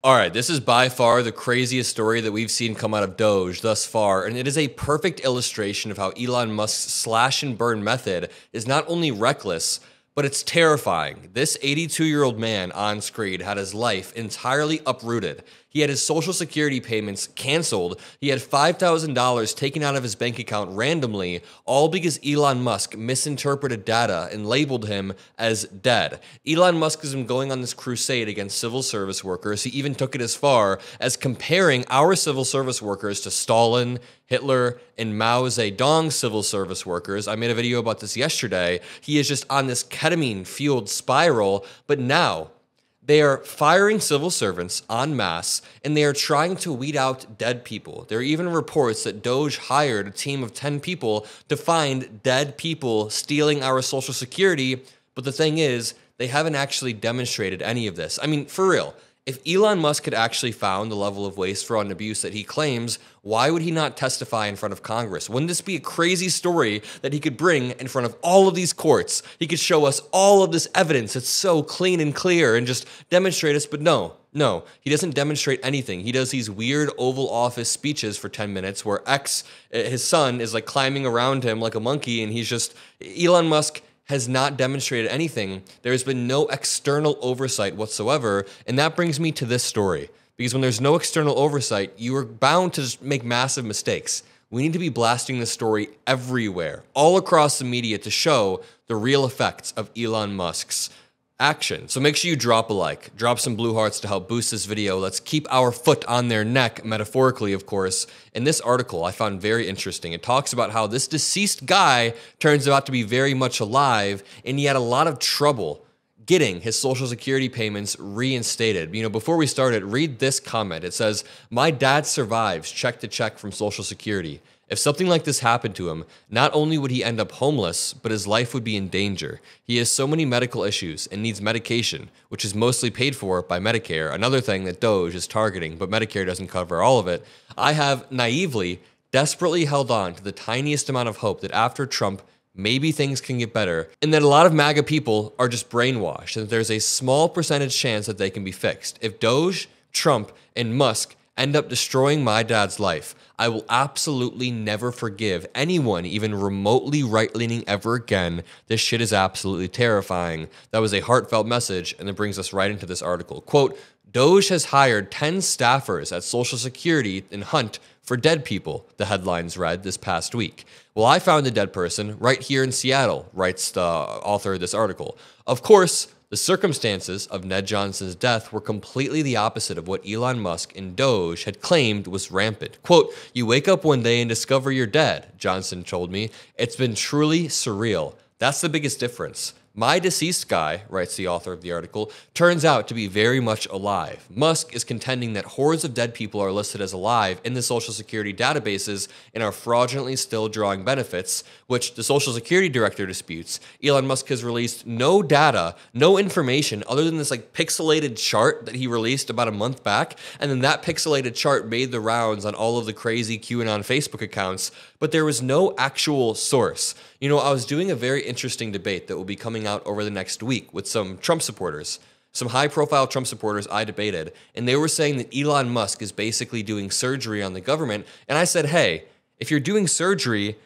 All right, this is by far the craziest story that we've seen come out of Doge thus far, and it is a perfect illustration of how Elon Musk's slash and burn method is not only reckless, but it's terrifying. This 82-year-old man on screen had his life entirely uprooted. He had his Social Security payments canceled. He had $5,000 taken out of his bank account randomly, all because Elon Musk misinterpreted data and labeled him as dead. Elon Musk has been going on this crusade against civil service workers. He even took it as far as comparing our civil service workers to Stalin, Hitler, and Mao Zedong civil service workers. I made a video about this yesterday. He is just on this ketamine-fueled spiral, but now they are firing civil servants en masse, and they are trying to weed out dead people. There are even reports that Doge hired a team of 10 people to find dead people stealing our Social Security, but the thing is, they haven't actually demonstrated any of this. I mean, for real. If Elon Musk had actually found the level of waste, fraud, and abuse that he claims, why would he not testify in front of Congress? Wouldn't this be a crazy story that he could bring in front of all of these courts? He could show us all of this evidence. It's so clean and clear and just demonstrate us, but no, he doesn't demonstrate anything. He does these weird Oval Office speeches for 10 minutes where his son, is like climbing around him like a monkey, and he's just, Elon Musk has not demonstrated anything. There's been no external oversight whatsoever, and that brings me to this story. Because when there's no external oversight, you are bound to just make massive mistakes. We need to be blasting this story everywhere, all across the media, to show the real effects of Elon Musk's action. So make sure you drop a like, drop some blue hearts to help boost this video. Let's keep our foot on their neck, metaphorically, of course. In this article, I found very interesting. It talks about how this deceased guy turns out to be very much alive, and he had a lot of trouble getting his Social Security payments reinstated. You know, before we started, read this comment. It says, "My dad survives check to check from Social Security. If something like this happened to him, not only would he end up homeless, but his life would be in danger. He has so many medical issues and needs medication, which is mostly paid for by Medicare, another thing that Doge is targeting, but Medicare doesn't cover all of it. I have naively, desperately held on to the tiniest amount of hope that after Trump, maybe things can get better, and that a lot of MAGA people are just brainwashed, and that there's a small percentage chance that they can be fixed. If Doge, Trump, and Musk end up destroying my dad's life, I will absolutely never forgive anyone even remotely right-leaning ever again. This shit is absolutely terrifying." That was a heartfelt message, and it brings us right into this article. Quote, "Doge has hired 10 staffers at Social Security in hunt for dead people," the headlines read this past week. "Well, I found a dead person right here in Seattle," writes the author of this article. Of course, the circumstances of Ned Johnson's death were completely the opposite of what Elon Musk and Doge had claimed was rampant. Quote, "You wake up one day and discover you're dead," Johnson told me. "It's been truly surreal. That's the biggest difference. My deceased guy," writes the author of the article, "turns out to be very much alive. Musk is contending that hordes of dead people are listed as alive in the Social Security databases and are fraudulently still drawing benefits, which the Social Security director disputes. Elon Musk has released no data, no information other than this like pixelated chart that he released about a month back, and then that pixelated chart made the rounds on all of the crazy QAnon Facebook accounts, but there was no actual source." You know, I was doing a very interesting debate that will be coming out over the next week with some Trump supporters. Some high-profile Trump supporters I debated, and they were saying that Elon Musk is basically doing surgery on the government. And I said, hey, if you're doing surgery,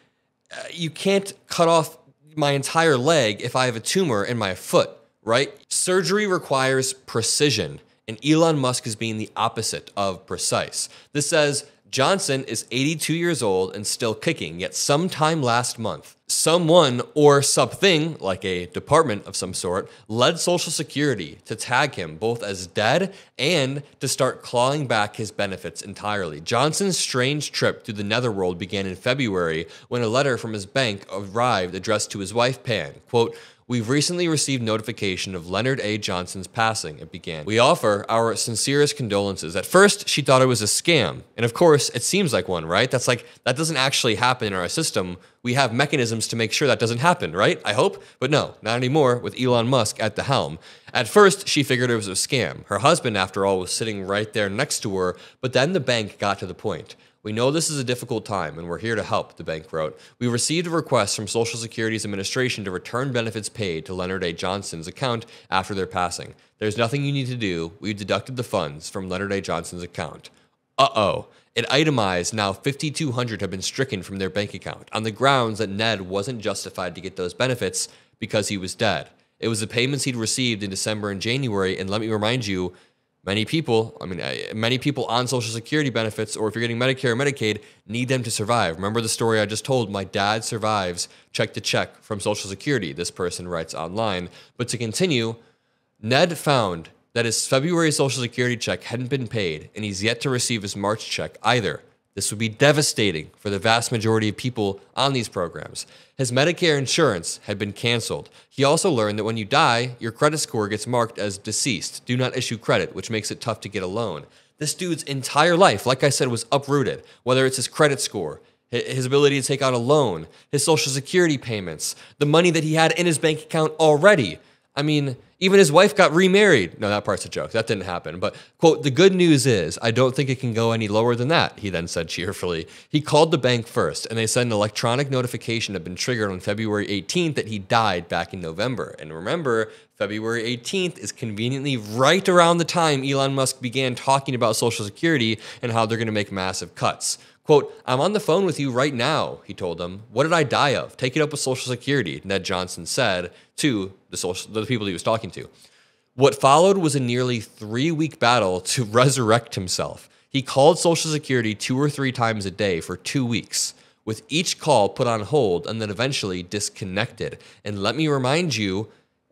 you can't cut off my entire leg if I have a tumor in my foot, right? Surgery requires precision, and Elon Musk is being the opposite of precise. This says, Johnson is 82 years old and still kicking, yet sometime last month, someone or something, like a department of some sort, led Social Security to tag him both as dead and to start clawing back his benefits entirely. Johnson's strange trip through the netherworld began in February when a letter from his bank arrived addressed to his wife, Pan. Quote, "We've recently received notification of Leonard A. Johnson's passing," it began. "We offer our sincerest condolences." At first, she thought it was a scam. And of course, it seems like one, right? That doesn't actually happen in our system. We have mechanisms mechanisms to make sure that doesn't happen, right? I hope. But no, not anymore with Elon Musk at the helm. At first, she figured it was a scam. Her husband, after all, was sitting right there next to her, but then the bank got to the point. We know this is a difficult time, and we're here to help, the bank wrote. We received a request from Social Security's administration to return benefits paid to Leonard A. Johnson's account after their passing. There's nothing you need to do. We've deducted the funds from Leonard A. Johnson's account. Uh-oh. It itemized now $5,200 have been stricken from their bank account on the grounds that Ned wasn't justified to get those benefits because he was dead. It was the payments he'd received in December and January, and let me remind you, many people on Social Security benefits, or if you're getting Medicare or Medicaid, need them to survive. Remember the story I just told? My dad survives check to check from Social Security, this person writes online. But to continue, Ned found that his February Social Security check hadn't been paid, and he's yet to receive his March check either. This would be devastating for the vast majority of people on these programs. His Medicare insurance had been canceled. He also learned that when you die, your credit score gets marked as deceased. Do not issue credit, which makes it tough to get a loan. This dude's entire life, like I said, was uprooted, whether it's his credit score, his ability to take out a loan, his Social Security payments, the money that he had in his bank account already. I mean, even his wife got remarried. No, that part's a joke. That didn't happen. But, quote, the good news is, I don't think it can go any lower than that, he then said cheerfully. He called the bank first, and they said an electronic notification had been triggered on February 18th that he died back in November. And remember, February 18th is conveniently right around the time Elon Musk began talking about Social Security and how they're going to make massive cuts. Quote, I'm on the phone with you right now, he told them. What did I die of? Take it up with Social Security, Ned Johnson said to the people he was talking to. What followed was a nearly 3-week battle to resurrect himself. He called Social Security 2 or 3 times a day for 2 weeks, with each call put on hold and then eventually disconnected. And let me remind you,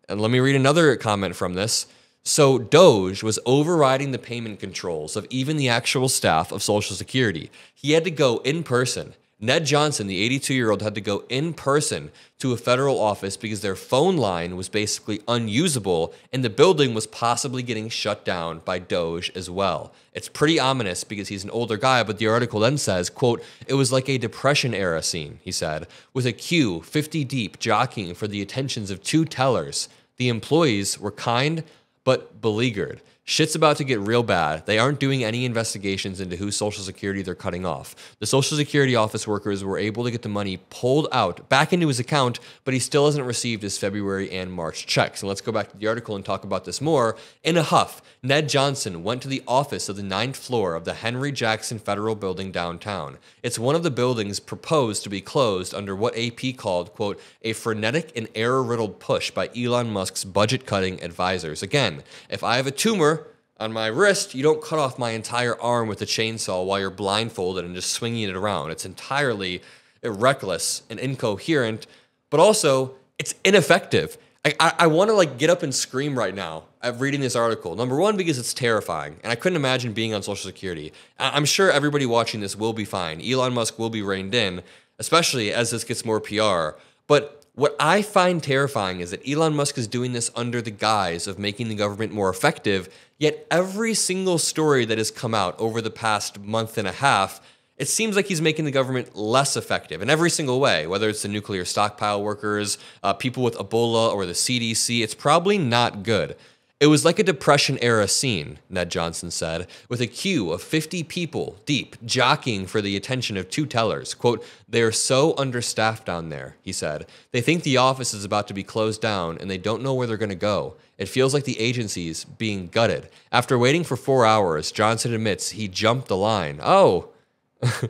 and let me read another comment from this. So Doge was overriding the payment controls of even the actual staff of Social Security. He had to go in person. Ned Johnson, the 82-year-old, had to go in person to a federal office because their phone line was basically unusable and the building was possibly getting shut down by Doge as well. It's pretty ominous because he's an older guy, but the article then says, quote, it was like a Depression-era scene, he said, with a queue 50 deep jockeying for the attentions of 2 tellers. The employees were kind but beleaguered. Shit's about to get real bad. They aren't doing any investigations into whose Social Security they're cutting off. The Social Security office workers were able to get the money pulled out back into his account, but he still hasn't received his February and March checks. And let's go back to the article and talk about this more. In a huff, Ned Johnson went to the office of the 9th floor of the Henry Jackson Federal Building downtown. It's one of the buildings proposed to be closed under what AP called, quote, a frenetic and error-riddled push by Elon Musk's budget-cutting advisors. Again, if I have a tumor on my wrist, you don't cut off my entire arm with a chainsaw while you're blindfolded and just swinging it around. It's entirely reckless and incoherent, but also it's ineffective. I want to get up and scream right now at reading this article. Number one, because it's terrifying, and I couldn't imagine being on Social Security. I'm sure everybody watching this will be fine. Elon Musk will be reined in, especially as this gets more PR. But what I find terrifying is that Elon Musk is doing this under the guise of making the government more effective, yet every single story that has come out over the past month and a half, it seems like he's making the government less effective in every single way, whether it's the nuclear stockpile workers, people with Ebola, or the CDC. It's probably not good. It was like a Depression-era scene, Ned Johnson said, with a queue of 50 people deep jockeying for the attention of 2 tellers. Quote, they are so understaffed down there, he said. They think the office is about to be closed down and they don't know where they're going to go. It feels like the agency's being gutted. After waiting for 4 hours, Johnson admits he jumped the line. Oh,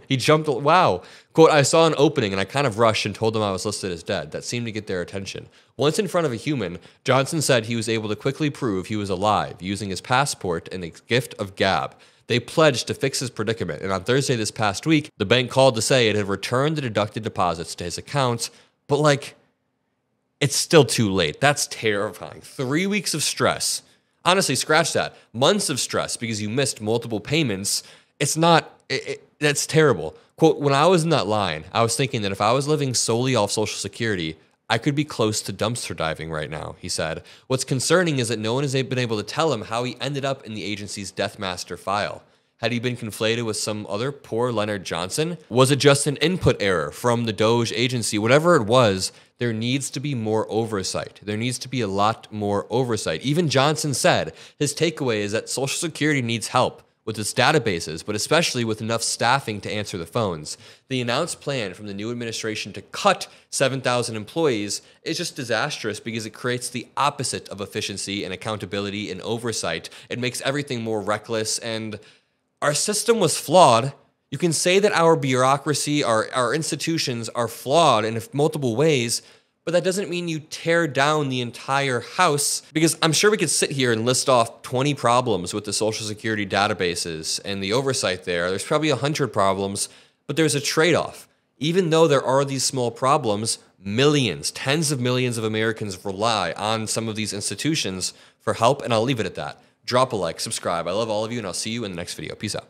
he jumped, wow. Quote, I saw an opening and I kind of rushed and told them I was listed as dead. That seemed to get their attention. Once in front of a human, Johnson said he was able to quickly prove he was alive using his passport and a gift of gab. They pledged to fix his predicament, and on Thursday this past week, the bank called to say it had returned the deducted deposits to his accounts, but it's still too late. That's terrifying. 3 weeks of stress. Honestly, scratch that. Months of stress because you missed multiple payments. It's not... That's terrible. Quote, when I was in that line, I was thinking that if I was living solely off Social Security, I could be close to dumpster diving right now, he said. What's concerning is that no one has been able to tell him how he ended up in the agency's Death Master file. Had he been conflated with some other poor Leonard Johnson? Was it just an input error from the Doge agency? Whatever it was, there needs to be more oversight. There needs to be a lot more oversight. Even Johnson said his takeaway is that Social Security needs help with its databases, but especially with enough staffing to answer the phones. The announced plan from the new administration to cut 7,000 employees is just disastrous because it creates the opposite of efficiency and accountability and oversight. It makes everything more reckless, and our system was flawed. You can say that our bureaucracy, our institutions are flawed in multiple ways, but that doesn't mean you tear down the entire house, because I'm sure we could sit here and list off 20 problems with the Social Security databases and the oversight there. There's probably 100 problems, but there's a trade-off. Even though there are these small problems, millions, tens of millions of Americans rely on some of these institutions for help, and I'll leave it at that. Drop a like, subscribe. I love all of you, and I'll see you in the next video. Peace out.